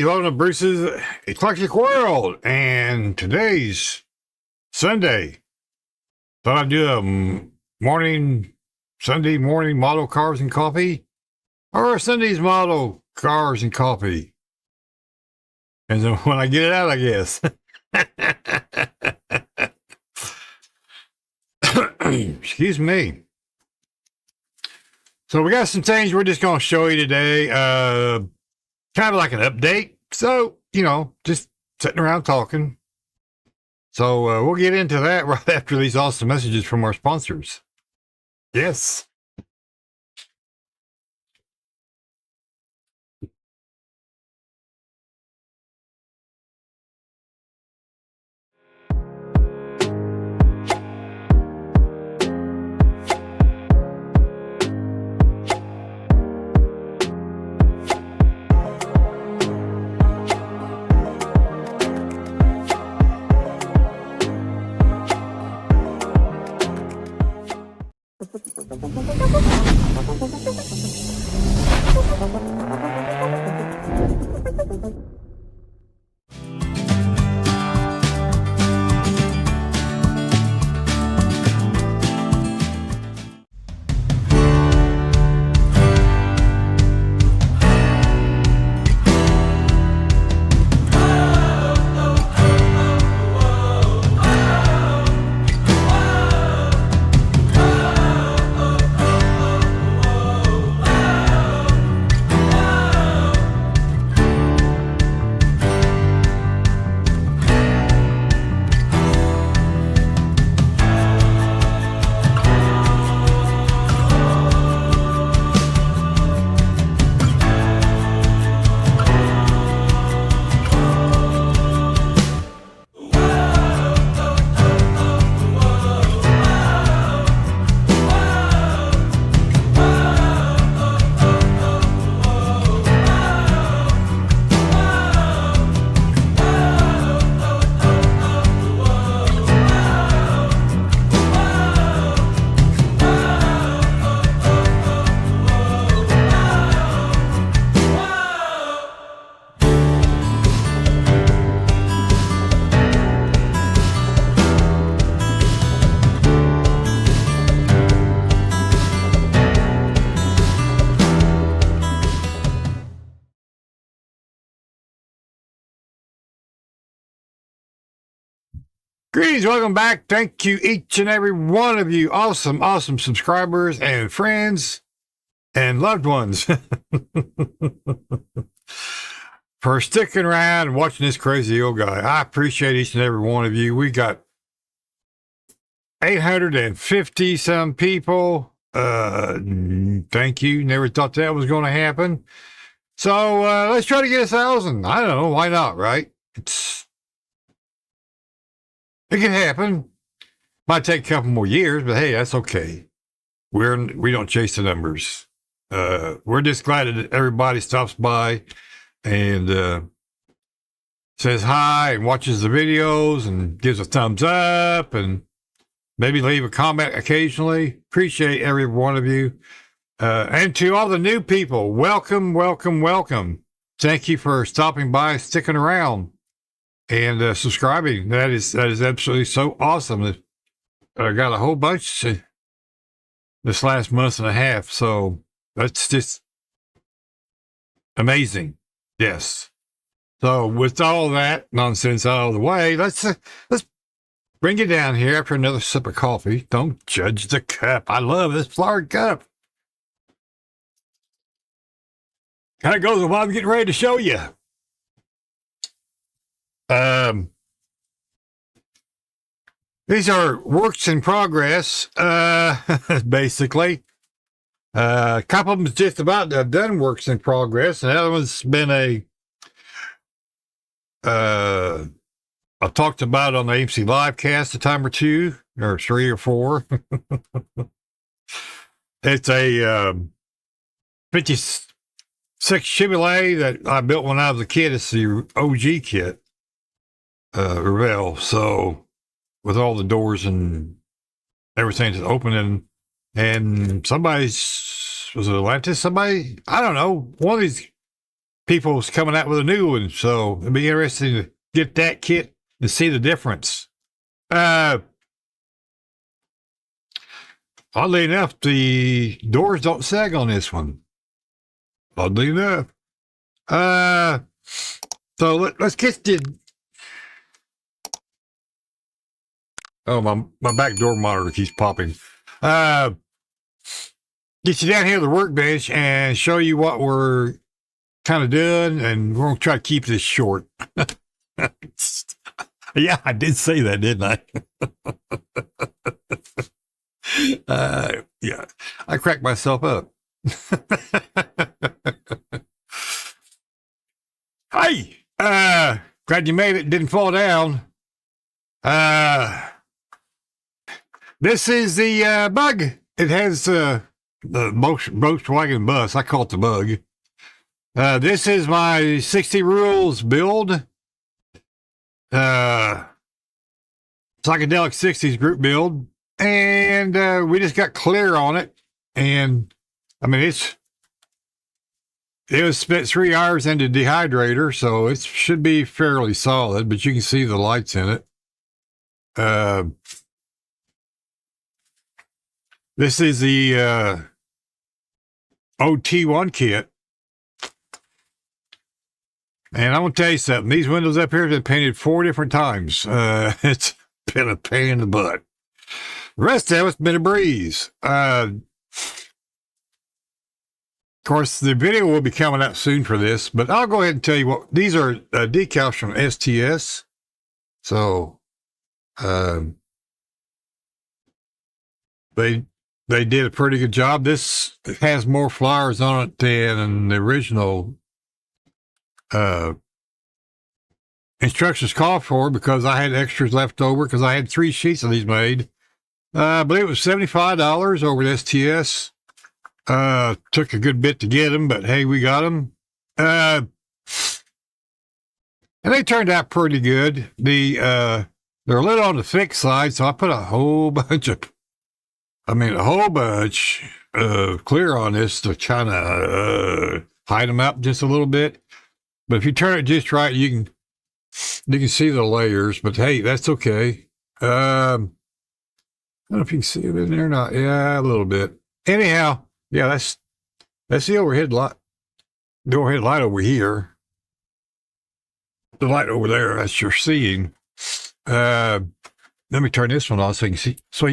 Greetings, welcome to Bruce's Eclectic World, and today's Sunday. Thought I'd do a Sunday morning model cars and coffee, or Sunday's model cars and coffee. And then when I get it out, I guess. Excuse me. So we got some things we're just going to show you today. Kind of like an update. So, you know, just sitting around talking. So we'll get into that right after these awesome messages from our sponsors. Yes. Greetings, welcome back. Thank you, each and every one of you, awesome subscribers and friends and loved ones for sticking around and watching this crazy old guy. I appreciate each and every one of you. We got 850 some people. Thank you. Never thought that was going to happen. So let's try to get 1,000. I don't know. Why not, right? It can happen. Might take a couple more years, but hey, that's okay. We don't chase the numbers. We're just glad that everybody stops by and says hi and watches the videos and gives a thumbs up and maybe leave a comment occasionally. Appreciate every one of you. And to all the new people, welcome. Thank you for stopping by, sticking around, and subscribing. That is absolutely so awesome. I got a whole bunch this last month and a half, so that's just amazing. Yes. So with all that nonsense out of the way, let's bring it down here after another sip of coffee. Don't judge the cup. I love this flowered cup. Kind of goes with what I'm getting ready to show you. These are works in progress, basically. A couple of them is just about done works in progress, and the other one's been I talked about it on the AMC Livecast a time or two, or 3 or 4. It's a 56 Chevrolet that I built when I was a kid. It's the OG kit. Revel. So with all the doors and everything that's open, and somebody's, was it Atlantis? Somebody, I don't know, one of these people's coming out with a new one. So it'll be interesting to get that kit and see the difference. Oddly enough, the doors don't sag on this one. Oddly enough. So let's get the... Oh, my back door monitor keeps popping. Get you down here to the workbench and show you what we're kind of doing, and we're going to try to keep this short. Yeah, I did say that, didn't I? Yeah, I cracked myself up. Hey, glad you made it, didn't fall down. This is the bug. It has the Volkswagen bus. I call it the bug. This is my 60 rules build. Psychedelic 60s group build. And we just got clear on it. And I mean, it was spent 3 hours in the dehydrator, so it should be fairly solid, but you can see the lights in it. This is the OT1 kit. And I'm going to tell you something. These windows up here have been painted 4 different times. It's been a pain in the butt. The rest of it's been a breeze. Of course, the video will be coming out soon for this, but I'll go ahead and tell you what. These are decals from STS. So, they did a pretty good job. This has more flowers on it than the original instructions called for, because I had extras left over because I had 3 sheets of these made. I believe it was $75 over at STS. Took a good bit to get them, but hey, we got them. And they turned out pretty good. They're a little on the thick side, so I put a whole bunch clear on this to kind of hide them up just a little bit. But if you turn it just right, you can see the layers. But hey, that's okay. I don't know if you can see it in there or not. Yeah, a little bit. Anyhow, yeah, that's the overhead light. The overhead light over here. The light over there, that's you're seeing. Let me turn this one on so you can see. So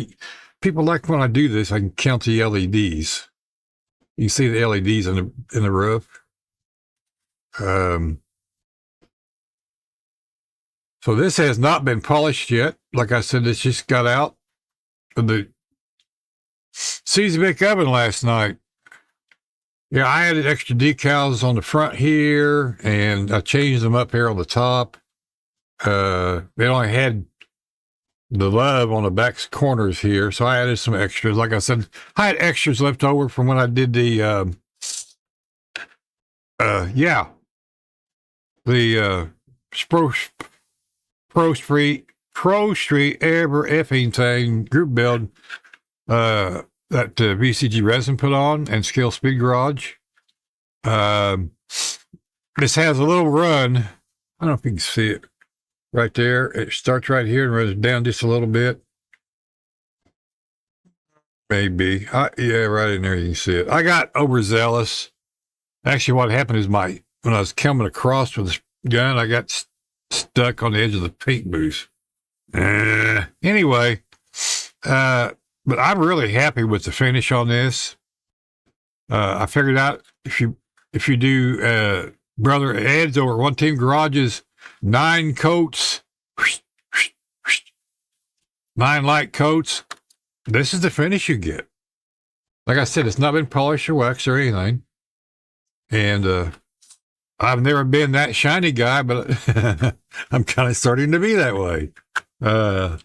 people like when I do this, I can count the LEDs. You can see the LEDs in the roof. So this has not been polished yet. Like I said, this just got out of the Seasonic oven last night. Yeah, I added extra decals on the front here, and I changed them up here on the top. They only had the love on the back corners here, so I added some extras. Like I said, I had extras left over from when I did the Pro Street ever effing thing group build that VGC Resin put on and Scale Speed Garage. This has a little run. I don't know if you can see it right there. It starts right here and runs down just a little bit. Maybe. Yeah, right in there you can see it. I got overzealous. Actually, what happened is when I was coming across with this gun, I got stuck on the edge of the paint booth. Anyway, but I'm really happy with the finish on this. I figured out if you do Brother Ed's over One Team Garages, 9 coats, 9 light coats, this is the finish you get. Like I said, it's not been polished or waxed or anything. And I've never been that shiny guy, but I'm kind of starting to be that way. But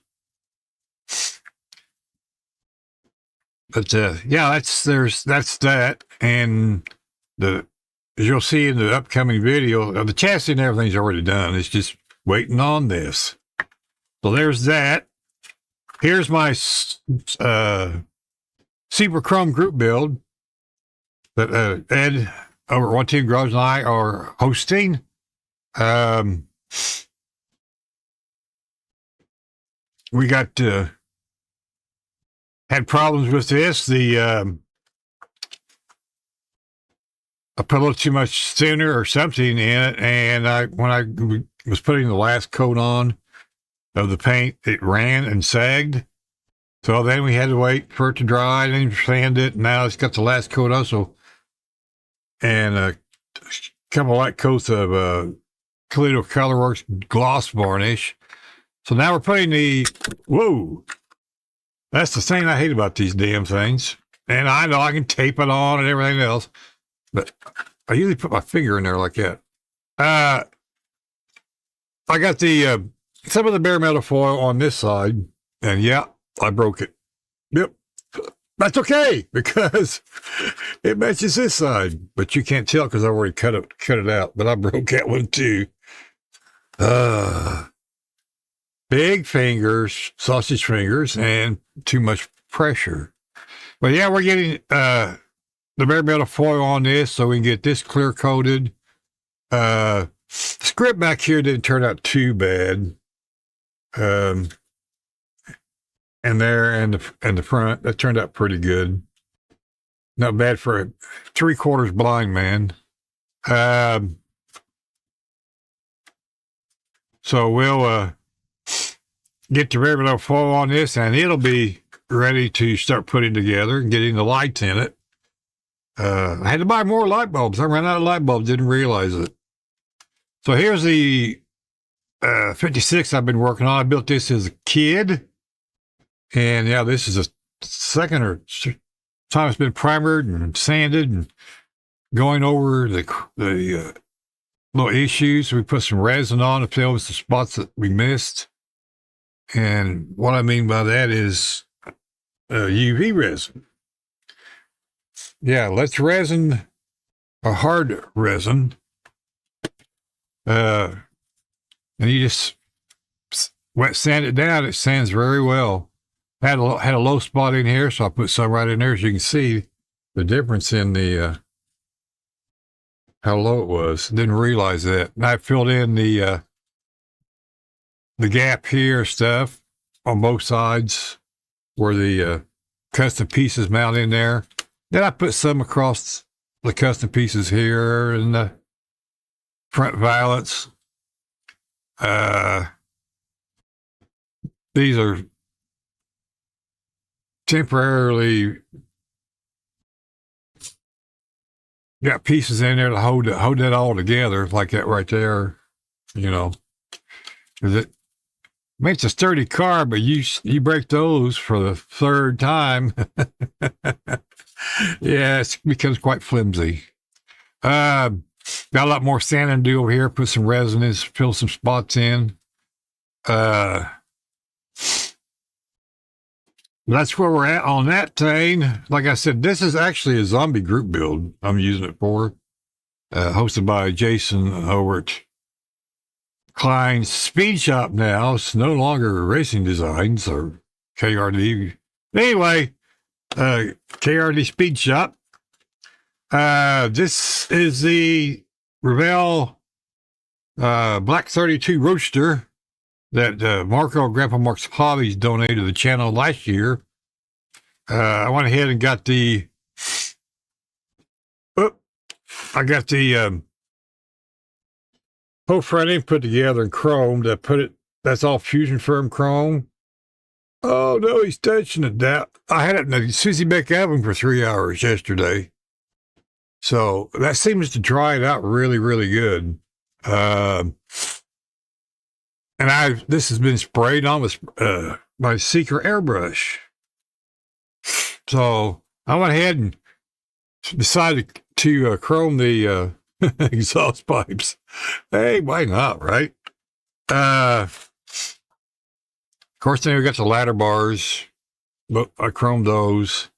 yeah, that's that. And as you'll see in the upcoming video, the chassis and everything's already done. It's just waiting on this. So there's that. Here's my Super Chrome group build that Ed over at One Team Garage and I are hosting. We got had problems with this. I put a little too much thinner or something in it, and when I was putting the last coat on of the paint, it ran and sagged. So then we had to wait for it to dry and then sand it. And now it's got the last coat also, and a couple of light coats of Toledo Colorworks gloss varnish. So now we're putting whoa, that's the thing I hate about these damn things. And I know I can tape it on and everything else, but I usually put my finger in there like that. I got some of the bare metal foil on this side, and yeah, I broke it. Yep. That's okay, because it matches this side, but you can't tell because I already cut it out, but I broke that one too. Big fingers, sausage fingers, and too much pressure. But yeah, we're getting the bare metal foil on this so we can get this clear coated. The script back here didn't turn out too bad. And there and the front, that turned out pretty good. Not bad for a 3/4 blind man. So we'll get the bare metal foil on this, and it'll be ready to start putting together and getting the lights in it. I had to buy more light bulbs. I ran out of light bulbs, didn't realize it. So here's the 56 I've been working on. I built this as a kid. And yeah, this is the second or time it's been primered and sanded and going over the little issues. We put some resin on to fill with the spots that we missed. And what I mean by that is UV resin. Yeah, let's resin a hard resin. And you just wet sand it down. It sands very well. Had a low spot in here, so I put some right in there, so you can see the difference in the how low it was. Didn't realize that. And I filled in the gap here stuff on both sides where the custom pieces mount in there. Then I put some across the custom pieces here and the front violets. These are temporarily got pieces in there to hold that all together, like that right there, you know. It makes a sturdy car, but you break those for the third time. Yeah, it becomes quite flimsy. Got a lot more sanding to do over here. Put some resin in, fill some spots in. That's where we're at on that thing. Like I said, this is actually a zombie group build I'm using it for. Hosted by Jason over at KRD Speed Shop now. It's no longer Racing Designs or KRD. Anyway, KRD Speed Shop. This is the Referral Black 32 Roadster that Marco GrandpaMark's Hobbies donated to the channel last year. I went ahead and got the whole front end put together in chrome to put it. That's all fusion firm chrome. Oh no, he's touching it down. I had it in the Susie Beck oven for 3 hours yesterday. So that seems to dry it out really, really good. And this has been sprayed on with my Seeker airbrush. So I went ahead and decided to chrome the exhaust pipes. Hey, why not, right? Of course, then we got the ladder bars, but I chromed those.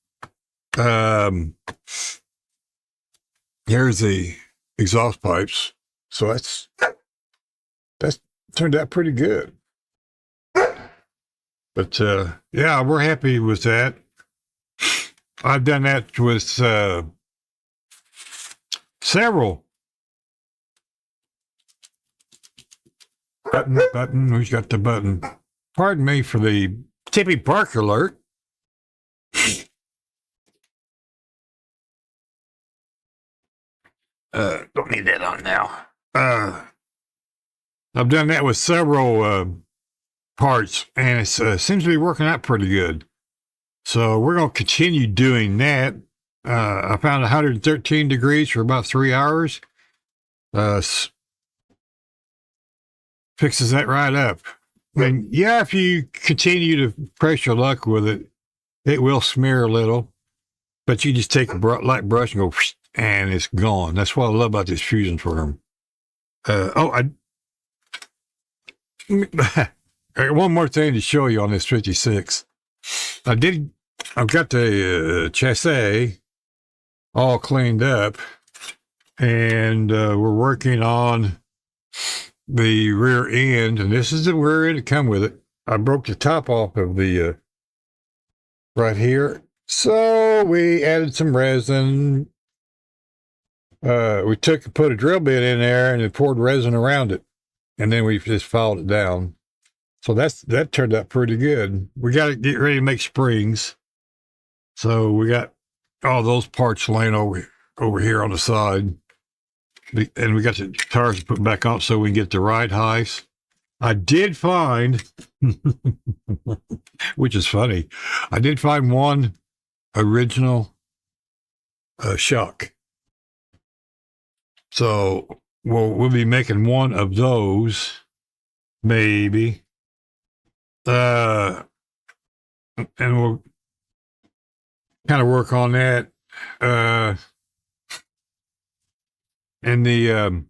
Here's the exhaust pipes. So that's turned out pretty good. But yeah, we're happy with that. I've done that with 7 several. Button. Who's got the button? Pardon me for the Tippy Park alert. Don't need that on now. I've done that with several parts, and it seems to be working out pretty good. So we're going to continue doing that. I found 113 degrees for about 3 hours. Fixes that right up. And yeah, if you continue to press your luck with it, it will smear a little. But you just take a light brush and go, and it's gone. That's what I love about this fusion firm. One more thing to show you on this 56. I've got the chassis all cleaned up, and we're working on the rear end, and this is the rear end to come with it. I broke the top off of the right here, so we added some resin. We put a drill bit in there and then poured resin around it, and then we just filed it down. So that turned out pretty good. We got to get ready to make springs, so we got all those parts laying over here on the side. And we got the tires put back on so we can get the ride heights. I did find, which is funny, I did find one original shock. So we'll be making one of those, maybe. And we'll kind of work on that. And the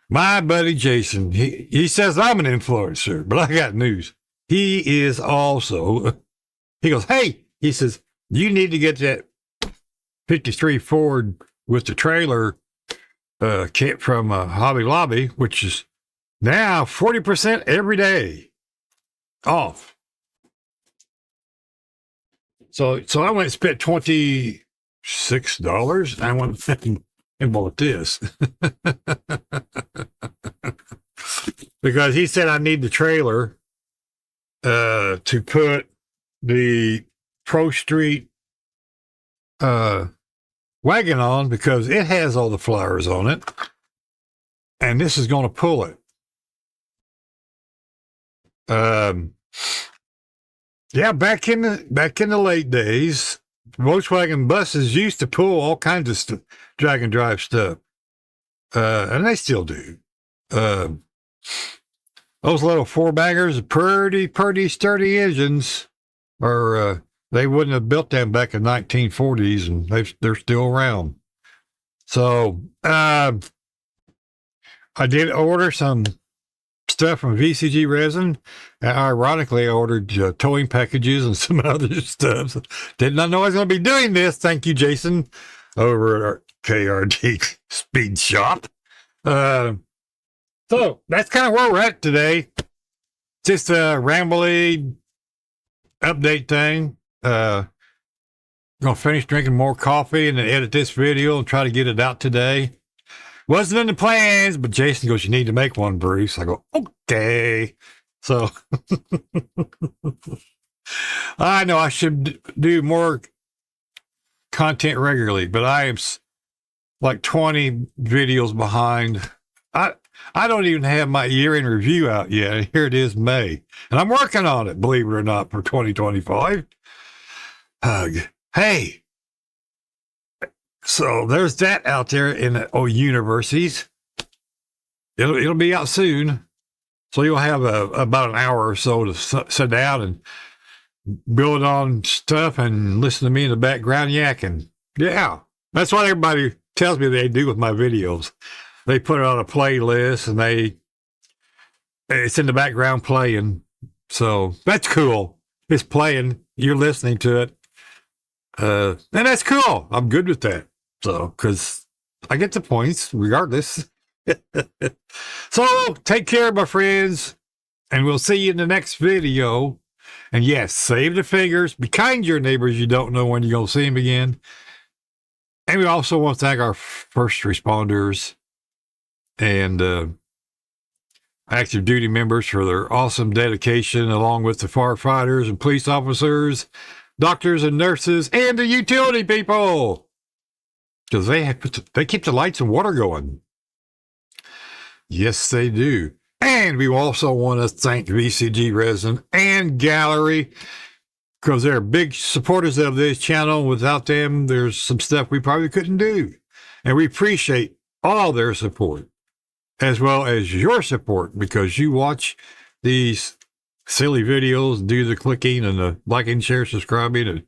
my buddy Jason, he says I'm an influencer, but I got news. He is also. He goes, hey, he says, you need to get that 53 Ford with the trailer kit from Hobby Lobby, which is now 40% every day off. So I went and spent $26. I went and bought this because he said I need the trailer to put the Pro Street wagon on, because it has all the flowers on it, and this is going to pull it. Yeah, back in the late days, Volkswagen buses used to pull all kinds of drag and drive stuff, and they still do. Those little four-baggers, pretty sturdy engines, or they wouldn't have built them back in 1940s, and they're still around. So I did order some stuff from VGC Resin. Ironically, I ordered towing packages and some other stuff. Did not know I was going to be doing this. Thank you, Jason, over at our KRD Speed Shop. So that's kind of where we're at today. Just a rambly update thing. Gonna finish drinking more coffee and then edit this video and try to get it out today. Wasn't in the plans, but Jason goes, you need to make one, Bruce. I go, okay. So I know I should do more content regularly, but I am like 20 videos behind. I don't even have my year-end review out yet, and here it is, May. And I'm working on it, believe it or not, for 2025. Hey. So there's that out there in the universities. It'll be out soon. So you'll have about an hour or so to sit down and build on stuff and listen to me in the background yakking. Yeah, that's what everybody tells me they do with my videos. They put it on a playlist and it's in the background playing. So that's cool. It's playing. You're listening to it. And that's cool. I'm good with that. So, because I get the points regardless. So, take care, my friends, and we'll see you in the next video. And yes, save the figures. Be kind to your neighbors. You don't know when you're going to see them again. And we also want to thank our first responders and active duty members for their awesome dedication, along with the firefighters and police officers, doctors and nurses, and the utility people, because they keep the lights and water going. Yes, they do. And we also want to thank VGC Resin and Gaahleri, because they're big supporters of this channel. Without them, there's some stuff we probably couldn't do. And we appreciate all their support, as well as your support, because you watch these silly videos, do the clicking and the liking, share, subscribing, and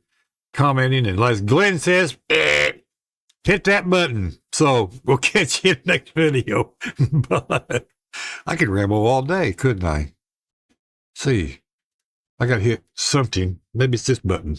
commenting. And as Glenn says, hit that button. So we'll catch you in the next video. But I could ramble all day, couldn't I? See, I got to hit something. Maybe it's this button.